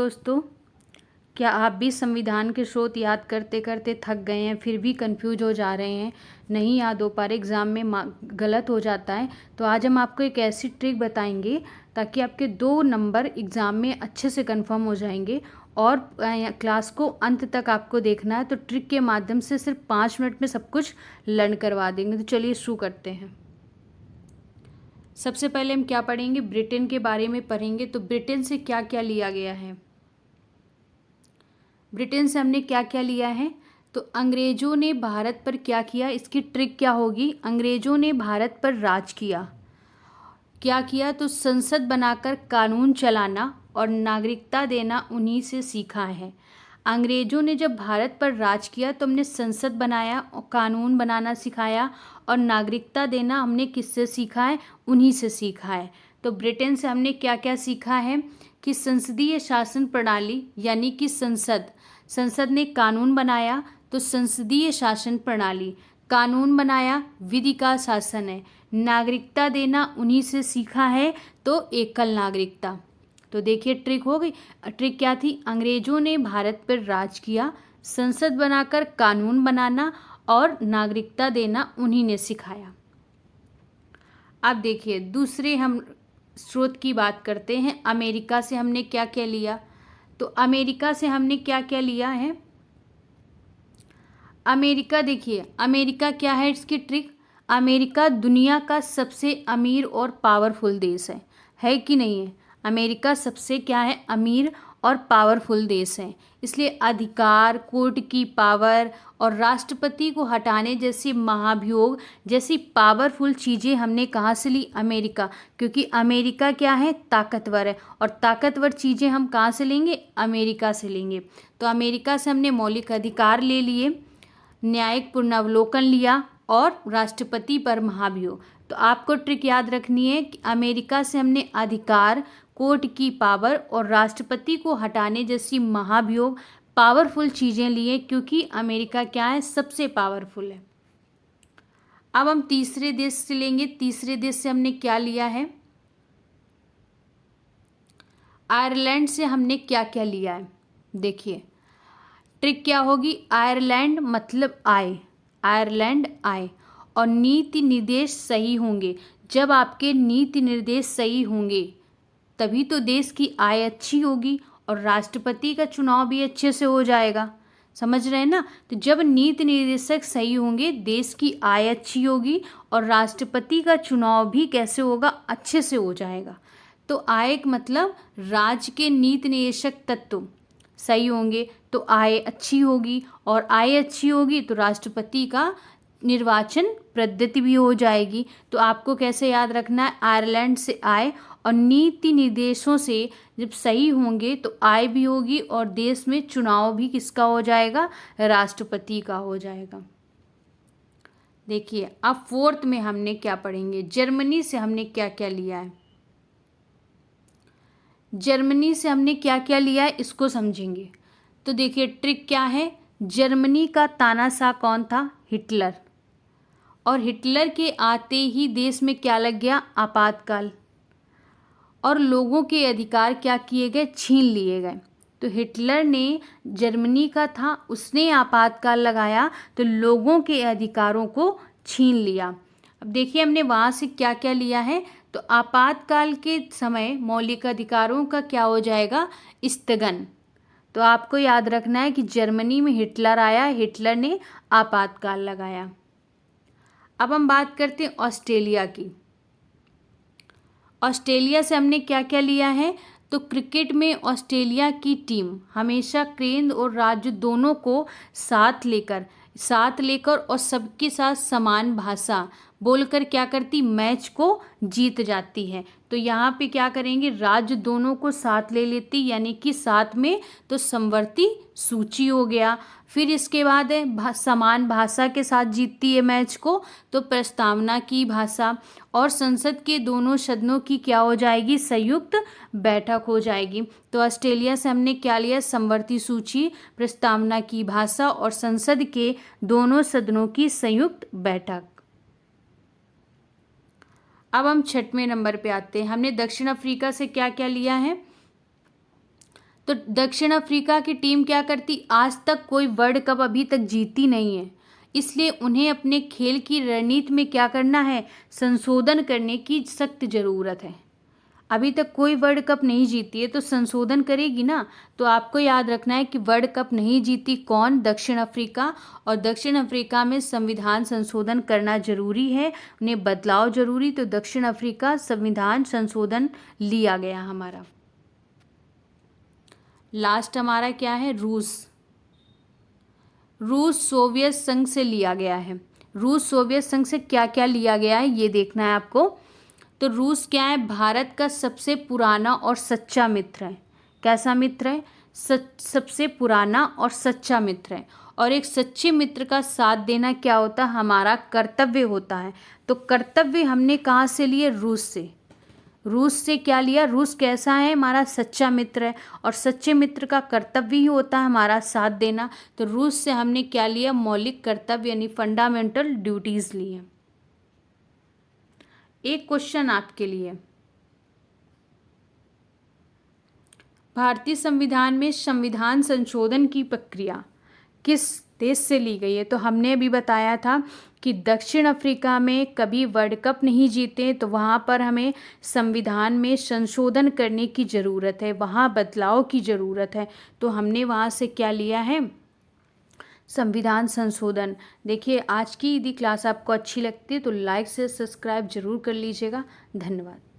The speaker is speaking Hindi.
दोस्तों, क्या आप भी संविधान के स्रोत याद करते करते थक गए हैं, फिर भी कंफ्यूज हो जा रहे हैं, नहीं याद हो पा रहे, एग्ज़ाम में गलत हो जाता है? तो आज हम आपको एक ऐसी ट्रिक बताएंगे ताकि आपके 2 नंबर एग्ज़ाम में अच्छे से कंफर्म हो जाएंगे। और क्लास को अंत तक आपको देखना है, तो ट्रिक के माध्यम से सिर्फ 5 मिनट में सब कुछ लर्न करवा देंगे। तो चलिए शुरू करते हैं। सबसे पहले हम क्या पढ़ेंगे? ब्रिटेन के बारे में पढ़ेंगे। तो ब्रिटेन से क्या क्या लिया गया है? ब्रिटेन से हमने क्या क्या लिया है? तो अंग्रेजों ने भारत पर क्या किया, इसकी ट्रिक क्या होगी? अंग्रेजों ने भारत पर राज किया। क्या किया? तो संसद बनाकर कानून चलाना और नागरिकता देना उन्हीं से सीखा है। अंग्रेजों ने जब भारत पर राज किया तो हमने संसद बनाया और कानून बनाना सिखाया, और नागरिकता देना हमने किससे सीखा है? उन्हीं से सीखा है। तो ब्रिटेन से हमने क्या क्या सीखा है कि संसदीय शासन प्रणाली, यानी कि संसद ने कानून बनाया तो संसदीय शासन प्रणाली, कानून बनाया, विधि का शासन है। नागरिकता देना उन्हीं से सीखा है, तो एकल नागरिकता। तो देखिए ट्रिक हो गई। ट्रिक क्या थी? अंग्रेजों ने भारत पर राज किया, संसद बनाकर कानून बनाना और नागरिकता देना उन्हीं ने सिखाया। अब देखिए दूसरे हम स्रोत की बात करते हैं। अमेरिका से हमने क्या क्या लिया? तो अमेरिका से हमने क्या क्या लिया है? अमेरिका, देखिए अमेरिका क्या है, इसकी ट्रिक। अमेरिका दुनिया का सबसे अमीर और पावरफुल देश है कि नहीं है? अमेरिका सबसे क्या है? अमीर और पावरफुल देश है। इसलिए अधिकार, कोर्ट की पावर और राष्ट्रपति को हटाने जैसी महाभियोग जैसी पावरफुल चीज़ें हमने कहाँ से ली? अमेरिका। क्योंकि अमेरिका क्या है? ताकतवर है, और ताकतवर चीज़ें हम कहाँ से लेंगे? अमेरिका से लेंगे। तो अमेरिका से हमने मौलिक अधिकार ले लिए, न्यायिक पुनर्वलोकन लिया और राष्ट्रपति पर महाभियोग। तो आपको ट्रिक याद रखनी है कि अमेरिका से हमने अधिकार, कोर्ट की पावर और राष्ट्रपति को हटाने जैसी महाभियोग पावरफुल चीज़ें लिए, क्योंकि अमेरिका क्या है? सबसे पावरफुल है। अब हम तीसरे देश से लेंगे। तीसरे देश से हमने क्या लिया है? आयरलैंड से हमने क्या क्या लिया है? देखिए ट्रिक क्या होगी? आयरलैंड मतलब आय, आयरलैंड आय, और नीति निर्देश सही होंगे। जब आपके नीति निर्देश सही होंगे तभी तो देश की आय अच्छी होगी और राष्ट्रपति का चुनाव भी अच्छे से हो जाएगा। समझ रहे हैं ना? तो जब नीति निर्देशक सही होंगे, देश की आय अच्छी होगी और राष्ट्रपति का चुनाव भी कैसे होगा? अच्छे से हो जाएगा। तो आय मतलब राज्य के नीति निर्देशक तत्व सही होंगे तो आय अच्छी होगी, और आय अच्छी होगी तो राष्ट्रपति का निर्वाचन पद्धति भी हो जाएगी। तो आपको कैसे याद रखना है? आयरलैंड से आय और नीति निर्देशों से जब सही होंगे तो आय भी होगी और देश में चुनाव भी किसका हो जाएगा? राष्ट्रपति का हो जाएगा। देखिए अब फोर्थ में हमने क्या पढ़ेंगे? जर्मनी से हमने क्या क्या लिया है? जर्मनी से हमने क्या क्या लिया है इसको समझेंगे। तो देखिए ट्रिक क्या है? जर्मनी का तानाशाह कौन था? हिटलर। और हिटलर के आते ही देश में क्या लग गया? आपातकाल, और लोगों के अधिकार क्या किए गए? छीन लिए गए। तो हिटलर ने जर्मनी का था, उसने आपातकाल लगाया तो लोगों के अधिकारों को छीन लिया। अब देखिए हमने वहाँ से क्या क्या लिया है? तो आपातकाल के समय मौलिक अधिकारों का क्या हो जाएगा? स्थगन। तो आपको याद रखना है कि जर्मनी में हिटलर आया, हिटलर ने आपातकाल लगाया। अब हम बात करते हैं ऑस्ट्रेलिया की। ऑस्ट्रेलिया से हमने क्या क्या लिया है? तो क्रिकेट में ऑस्ट्रेलिया की टीम हमेशा केंद्र और राज्य दोनों को साथ लेकर और सबके साथ समान भाषा बोलकर क्या करती? मैच को जीत जाती है। तो यहाँ पे क्या करेंगे? राज्य दोनों को साथ ले लेती, यानी कि साथ में, तो समवर्ती सूची हो गया। फिर इसके बाद है समान भाषा के साथ जीतती है मैच को, तो प्रस्तावना की भाषा, और संसद के दोनों सदनों की क्या हो जाएगी? संयुक्त बैठक हो जाएगी। तो ऑस्ट्रेलिया से हमने क्या लिया? समवर्ती सूची, प्रस्तावना की भाषा और संसद के दोनों सदनों की संयुक्त बैठक। अब हम 6वें नंबर पे आते हैं। हमने दक्षिण अफ्रीका से क्या क्या लिया है? तो दक्षिण अफ्रीका की टीम क्या करती, आज तक कोई वर्ल्ड कप अभी तक जीती नहीं है, इसलिए उन्हें अपने खेल की रणनीति में क्या करना है, संशोधन करने की सख्त ज़रूरत है। अभी तक कोई वर्ल्ड कप नहीं जीती है तो संशोधन करेगी ना। तो आपको याद रखना है कि वर्ल्ड कप नहीं जीती कौन, दक्षिण अफ्रीका, और दक्षिण अफ्रीका में संविधान संशोधन करना जरूरी है, उन्हें बदलाव जरूरी। तो दक्षिण अफ्रीका संविधान संशोधन लिया गया हमारा। लास्ट हमारा क्या है, रूस। रूस सोवियत संघ से लिया गया है। रूस सोवियत संघ से क्या क्या लिया गया है ये देखना है आपको। तो रूस क्या है, भारत का सबसे पुराना और सच्चा मित्र है। कैसा मित्र है, सबसे पुराना और सच्चा मित्र है। और एक सच्चे मित्र का साथ देना क्या होता है, हमारा कर्तव्य होता है। तो कर्तव्य हमने कहाँ से लिए, रूस से। रूस से क्या लिया, रूस कैसा है, हमारा सच्चा मित्र है, और सच्चे मित्र का कर्तव्य ही होता है हमारा साथ देना। तो रूस से हमने क्या लिया, मौलिक कर्तव्य यानी फंडामेंटल ड्यूटीज ली है। एक क्वेश्चन आपके लिए, भारतीय संविधान में संविधान संशोधन की प्रक्रिया किस देश से ली गई है। तो हमने अभी बताया था कि दक्षिण अफ्रीका में कभी वर्ल्ड कप नहीं जीते, तो वहाँ पर हमें संविधान में संशोधन करने की ज़रूरत है, वहाँ बदलाव की ज़रूरत है। तो हमने वहाँ से क्या लिया है, संविधान संशोधन। देखिए आज की यदि क्लास आपको अच्छी लगती है तो लाइक से सब्सक्राइब जरूर कर लीजिएगा। धन्यवाद।